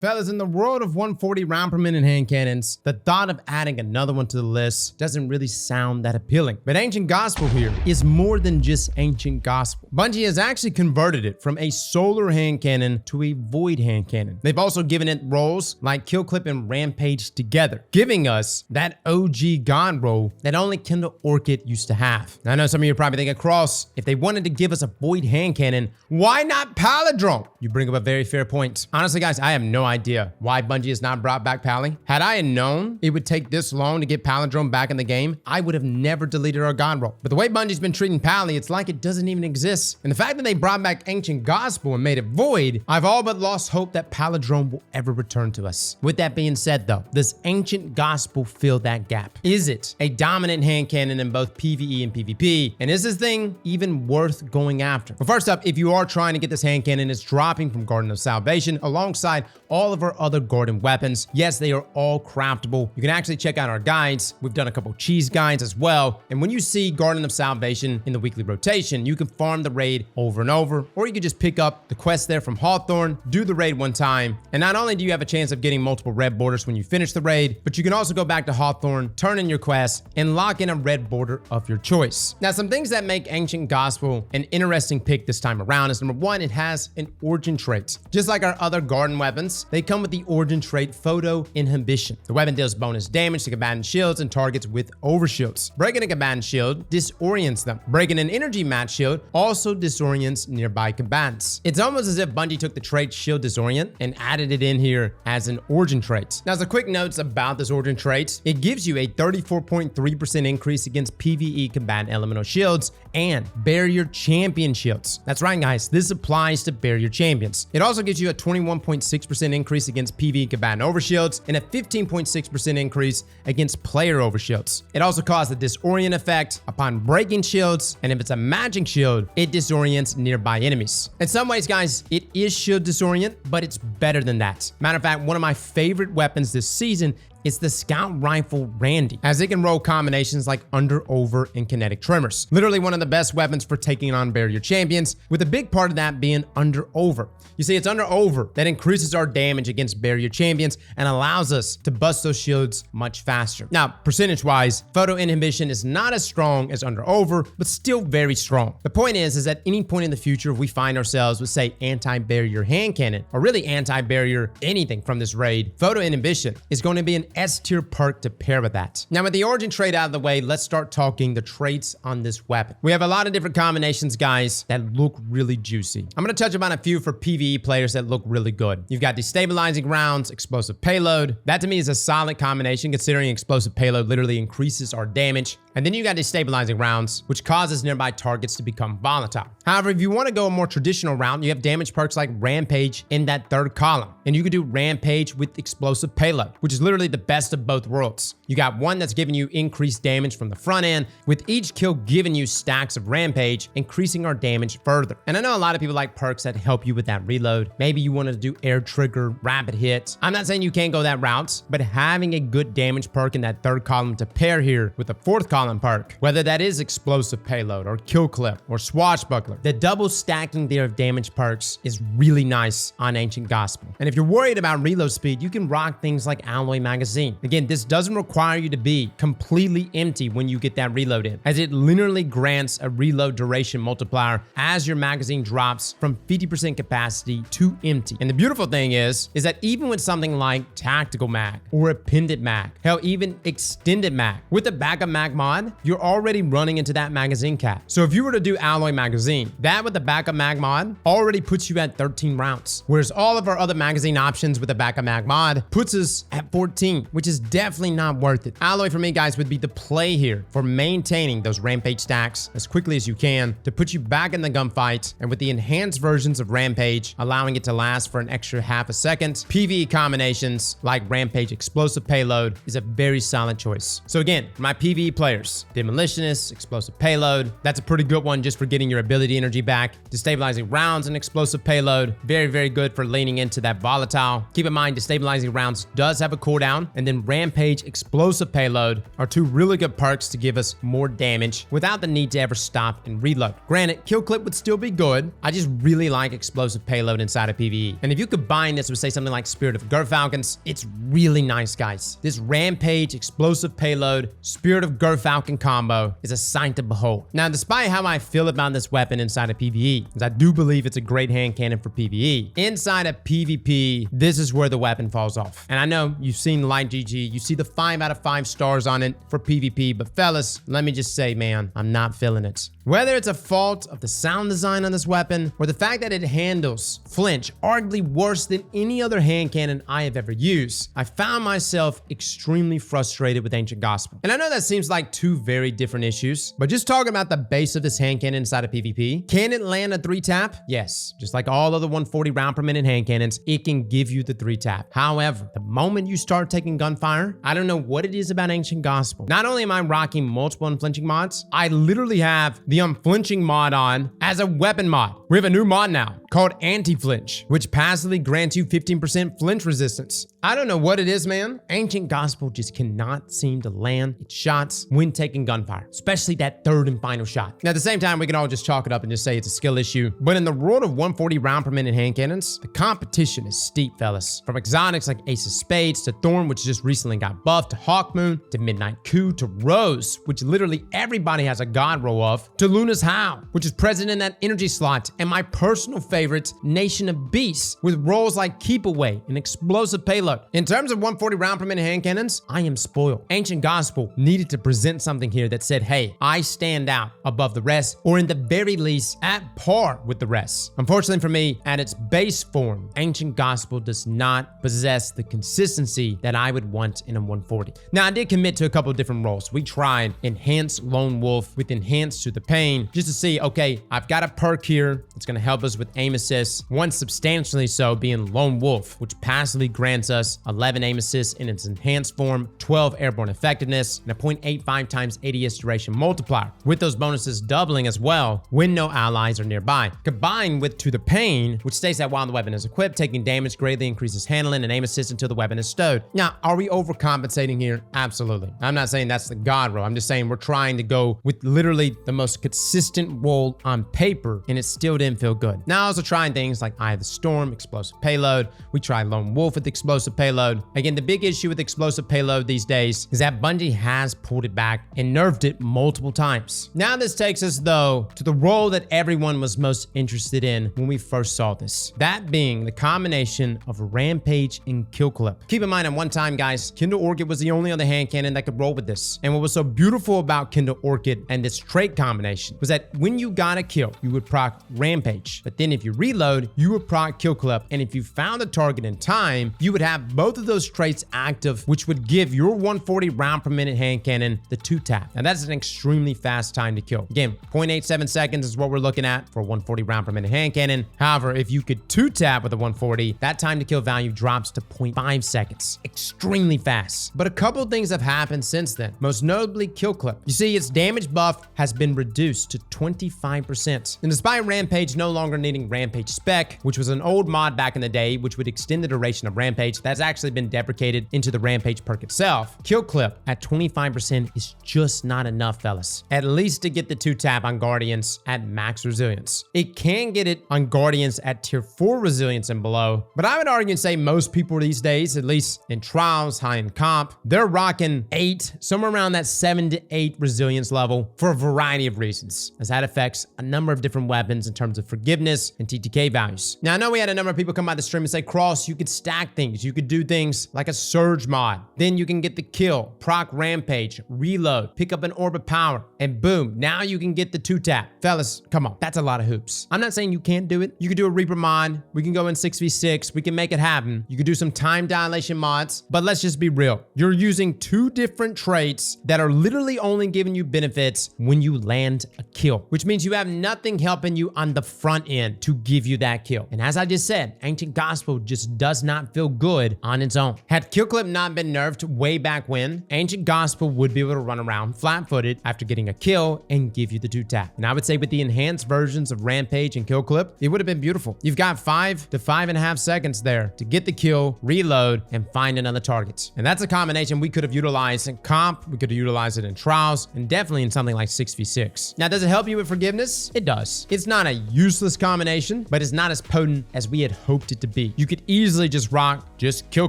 Fellas, in the world of 140 round per minute hand cannons, the thought of adding another one to the list doesn't really sound that appealing. But Ancient Gospel here is more than just Ancient Gospel. Bungie has actually converted it from a solar hand cannon to a void hand cannon. They've also given it roles like Kill Clip and Rampage together, giving us that OG God Roll that only Kindled Orchid used to have. Now, I know some of you are probably thinking, Cross, if they wanted to give us a void hand cannon, why not Palindrome? You bring up a very fair point. Honestly, guys, I have no idea why Bungie has not brought back Pally. Had I known it would take this long to get Palindrome back in the game, I would have never deleted our God Roll. But the way Bungie's been treating Pally, it's like it doesn't even exist. And the fact that they brought back Ancient Gospel and made it void, I've all but lost hope that Palindrome will ever return to us. With that being said though, does Ancient Gospel fill that gap? Is it a dominant hand cannon in both PvE and PvP? And is this thing even worth going after? Well, first up, if you are trying to get this hand cannon, it's dropping from Garden of Salvation alongside all of our other garden weapons. Yes, they are all craftable. You can actually check out our guides. We've done a couple cheese guides as well. And when you see Garden of Salvation in the weekly rotation, you can farm the raid over and over, or you can just pick up the quest there from Hawthorne, do the raid one time. And not only do you have a chance of getting multiple red borders when you finish the raid, but you can also go back to Hawthorne, turn in your quest, and lock in a red border of your choice. Now, some things that make Ancient Gospel an interesting pick this time around is number one, it has an origin trait. Just like our other garden weapons, they come with the origin trait Photoinhibition. The weapon deals bonus damage to combatant shields and targets with overshields. Breaking a combatant shield disorients them. Breaking an energy match shield also disorients nearby combatants. It's almost as if Bungie took the trait Shield Disorient and added it in here as an origin trait. Now, as a quick notes about this origin trait, it gives you a 34.3% increase against PvE combatant elemental shields and barrier champion shields. That's right, guys. This applies to barrier champions. It also gives you a 21.6% increase against PvE combatant overshields and a 15.6% increase against player overshields. It also causes the disorient effect upon breaking shields, and if it's a magic shield, it disorients nearby enemies. In some ways, guys, it is shield disorient, but it's better than that. Matter of fact, one of my favorite weapons this season is the Scout Rifle Randy, as it can roll combinations like Under, Over, and Kinetic Tremors. Literally one of the best weapons for taking on barrier champions, with a big part of that being Under, Over. You see, it's Under, Over that increases our damage against barrier champions and allows us to bust those shields much faster. Now, percentage-wise, Photoinhibition is not as strong as Under, Over, but still very strong. The point is at any point in the future, if we find ourselves with, say, anti-barrier hand cannon, or really anti-barrier anything from this raid, Photoinhibition is going to be an S-tier perk to pair with that. Now, with the origin trait out of the way, let's start talking the traits on this weapon. We have a lot of different combinations, guys, that look really juicy. I'm going to touch upon a few for PvE players that look really good. You've got destabilizing rounds, explosive payload. That to me is a solid combination, considering explosive payload literally increases our damage. And then you got destabilizing rounds, which causes nearby targets to become volatile. However, if you want to go a more traditional route, you have damage perks like Rampage in that third column. And you can do Rampage with explosive payload, which is literally the best of both worlds. You got one that's giving you increased damage from the front end, with each kill giving you stacks of Rampage, increasing our damage further. And I know a lot of people like perks that help you with that reload. Maybe you wanted to do air trigger, rapid hit. I'm not saying you can't go that route, but having a good damage perk in that third column to pair here with the fourth column perk, whether that is explosive payload or kill clip or swashbuckler, the double stacking there of damage perks is really nice on Ancient Gospel. And if you're worried about reload speed, you can rock things like Alloy Magazine. Again, this doesn't require you to be completely empty when you get that reload in, as it literally grants a reload duration multiplier as your magazine drops from 50% capacity to empty. And the beautiful thing is that even with something like Tactical Mag or Appended Mag, hell, even Extended Mag, with the backup mag mod, you're already running into that magazine cap. So if you were to do Alloy Magazine, that with the backup mag mod already puts you at 13 rounds, whereas all of our other magazine options with the backup mag mod puts us at 14, which is definitely not worth it. Alloy for me, guys, would be the play here for maintaining those Rampage stacks as quickly as you can to put you back in the gunfight, and with the enhanced versions of Rampage allowing it to last for an extra half a second, PvE combinations like Rampage explosive payload is a very solid choice. So again, for my PvE players, There's Demolitionist, Explosive Payload. That's a pretty good one just for getting your ability energy back. Destabilizing Rounds and Explosive Payload. Very, very good for leaning into that volatile. Keep in mind, Destabilizing Rounds does have a cooldown. And then Rampage, Explosive Payload are two really good perks to give us more damage without the need to ever stop and reload. Granted, Kill Clip would still be good. I just really like Explosive Payload inside of PvE. And if you combine this with, say, something like Spirit of Gerfalcons, it's really nice, guys. This Rampage, Explosive Payload, Spirit of Gerfalcon combo is a sight to behold. Now, despite how I feel about this weapon inside of PvE, because I do believe it's a great hand cannon for PvE, inside of PvP, this is where the weapon falls off. And I know you've seen Light GG, you see the 5 out of 5 stars on it for PvP, but fellas, let me just say, man, I'm not feeling it. Whether it's a fault of the sound design on this weapon or the fact that it handles flinch arguably worse than any other hand cannon I have ever used, I found myself extremely frustrated with Ancient Gospel. And I know that seems like two very different issues, but just talking about the base of this hand cannon inside of PvP, can it land a 3-tap? Yes, just like all other 140 round per minute hand cannons, it can give you the 3-tap. However, the moment you start taking gunfire, I don't know what it is about Ancient Gospel. Not only am I rocking multiple unflinching mods, I literally have the unflinching mod on as a weapon mod. We have a new mod now called Anti-Flinch, which passively grants you 15% flinch resistance. I don't know what it is, man. Ancient Gospel just cannot seem to land its shots when taking gunfire, especially that third and final shot. Now, at the same time, we can all just chalk it up and just say it's a skill issue. But in the world of 140 round per minute hand cannons, the competition is steep, fellas. From exotics like Ace of Spades to Thorn, which just recently got buffed, to Hawkmoon, to Midnight Coup, to Rose, which literally everybody has a god roll of, to Luna's Howl, which is present in that energy slot, and my personal favorite, Nation of Beasts, with rolls like Keep Away and Explosive Payload. In terms of 140 round per minute hand cannons, I am spoiled. Ancient Gospel needed to present something here that said, hey, I stand out above the rest, or in the very least, at par with the rest. Unfortunately for me, at its base form, Ancient Gospel does not possess the consistency that I would want in a 140. Now, I did commit to a couple of different roles. We tried Enhanced Lone Wolf with Enhanced to the Pain, just to see, okay, I've got a perk here that's going to help us with aim assist, one substantially so being Lone Wolf, which passively grants us 11 aim assists in its enhanced form, 12 airborne effectiveness, and a 0.85 times ADS duration multiplier, with those bonuses doubling as well when no allies are nearby. Combined with To the Pain, which states that while the weapon is equipped, taking damage greatly increases handling and aim assist until the weapon is stowed. Now, are we overcompensating here? Absolutely. I'm not saying that's the god roll. I'm just saying we're trying to go with literally the most consistent roll on paper, and it still didn't feel good. Now, also trying things like Eye of the Storm, Explosive Payload. We tried Lone Wolf with Explosive Payload. Again, the big issue with Explosive Payload these days is that Bungie has pulled it back and nerfed it multiple times. Now, this takes us, though, to the role that everyone was most interested in when we first saw this. That being the combination of Rampage and Kill Clip. Keep in mind, at one time, guys, Kindled Orchid was the only other hand cannon that could roll with this. And what was so beautiful about Kindled Orchid and this trait combination was that when you got a kill, you would proc Rampage. But then if you reload, you would proc Kill Clip. And if you found a target in time, you would have both of those traits active, which would give your 140 round per minute hand cannon the 2-tap. Now, that's an extremely fast time to kill. Again, 0.87 seconds is what we're looking at for a 140 round per minute hand cannon. However, if you could 2-tap with a 140, that time to kill value drops to 0.5 seconds. Extremely fast. But a couple things have happened since then, most notably Kill Clip. You see, its damage buff has been reduced to 25%. And despite Rampage no longer needing Rampage Spec, which was an old mod back in the day, which would extend the duration of Rampage, that's actually been deprecated into the Rampage perk itself. Kill Clip at 25% is just not enough, fellas. At least to get the 2-tap on Guardians at max resilience. It can get it on Guardians at tier 4 resilience and below, but I would argue and say most people these days, at least in trials, high in comp, they're rocking 8, somewhere around that 7 to 8 resilience level for a variety of reasons, as that affects a number of different weapons in terms of forgiveness and TTK values. Now, I know we had a number of people come by the stream and say, Cross, you could stack things. You could do things like a Surge mod. Then you can get the kill, proc Rampage, reload, pick up an Orb of Power, and boom, now you can get the 2-tap. Fellas, come on, that's a lot of hoops. I'm not saying you can't do it. You could do a Reaper mod. We can go in 6v6. We can make it happen. You could do some time dilation mods, but let's just be real. You're using 2 different traits that are literally only giving you benefits when you land a kill, which means you have nothing helping you on the the front end to give you that kill. And as I just said, Ancient Gospel just does not feel good on its own. Had kill clip not been nerfed way back when, Ancient Gospel would be able to run around flat-footed after getting a kill and give you the 2-tap. And I would say with the enhanced versions of Rampage and kill clip, it would have been beautiful. You've got 5 to 5.5 seconds there to get the kill, reload, and find another target. And that's a combination we could have utilized in comp, we could have utilized it in trials, and definitely in something like 6v6. Now, does it help you with forgiveness? It does. It's not a useless combination, but it's not as potent as we had hoped it to be. You could easily just rock just kill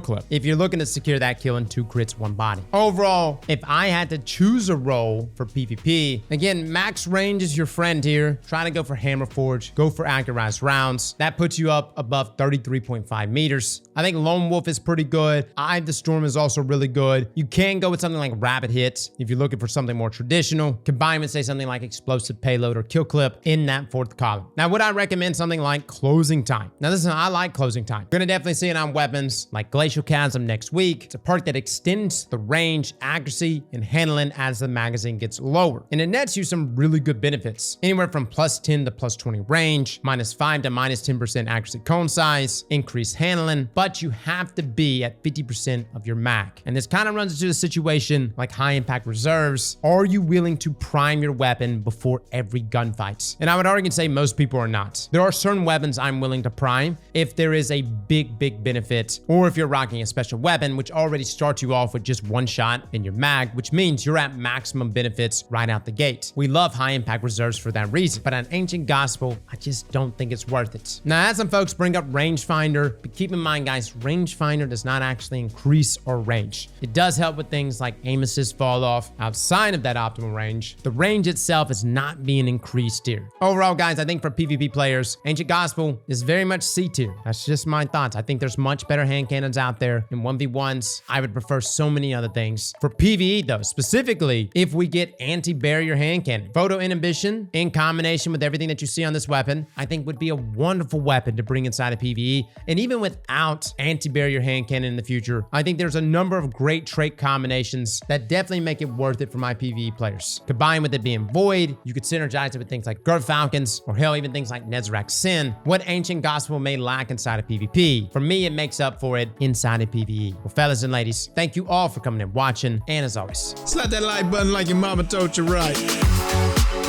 clip if you're looking to secure that kill in 2 crits, 1 body. Overall, if I had to choose a role for PvP, again, max range is your friend here. Try to go for Hammer Forge, go for accurized rounds. That puts you up above 33.5 meters. I think Lone Wolf is pretty good. Eye of the Storm is also really good. You can go with something like Rapid Hit if you're looking for something more traditional. Combine with, say, something like Explosive Payload or Kill Clip in that 4th column. Now, would I recommend something like Closing Time? Now, listen, I like Closing Time. You're gonna definitely see it on weapons like Glacial Chasm next week. It's a perk that extends the range, accuracy, and handling as the magazine gets lower. And it nets you some really good benefits. Anywhere from +10 to +20 range, -5 to -10% accuracy cone size, increased handling, but you have to be at 50% of your mag. And this kind of runs into a situation like high impact reserves. Are you willing to prime your weapon before every gunfight? And I would argue and say most people are not. There are certain weapons I'm willing to prime if there is a big benefit, or if you're rocking a special weapon, which already starts you off with just 1 shot in your mag, which means you're at maximum benefits right out the gate. We love high impact reserves for that reason, but on Ancient Gospel, I just don't think it's worth it. Now, I had some folks bring up rangefinder, but keep in mind, guys, rangefinder does not actually increase our range. It does help with things like aim assist fall off outside of that optimal range. The range itself is not being increased here. Overall, guys, I think for PvP players, Ancient Gospel is very much C tier. That's just my thoughts. I think there's much better hand cannons out there. In 1v1s, I would prefer so many other things. For PvE though, specifically, if we get anti-barrier hand cannon, Photoinhibition in combination with everything that you see on this weapon, I think would be a wonderful weapon to bring inside of PvE. And even without anti-barrier hand cannon in the future, I think there's a number of great trait combinations that definitely make it worth it for my PvE players. Combined with it being Void, you could synergize it with things like Gurd Falcons, or hell, even things like Nezrak Sin. What Ancient Gospel may lack inside of PvP, for me, it makes up for it inside of PvE. Well, fellas and ladies, thank you all for coming and watching, and as always, slap that like button like your mama told you right.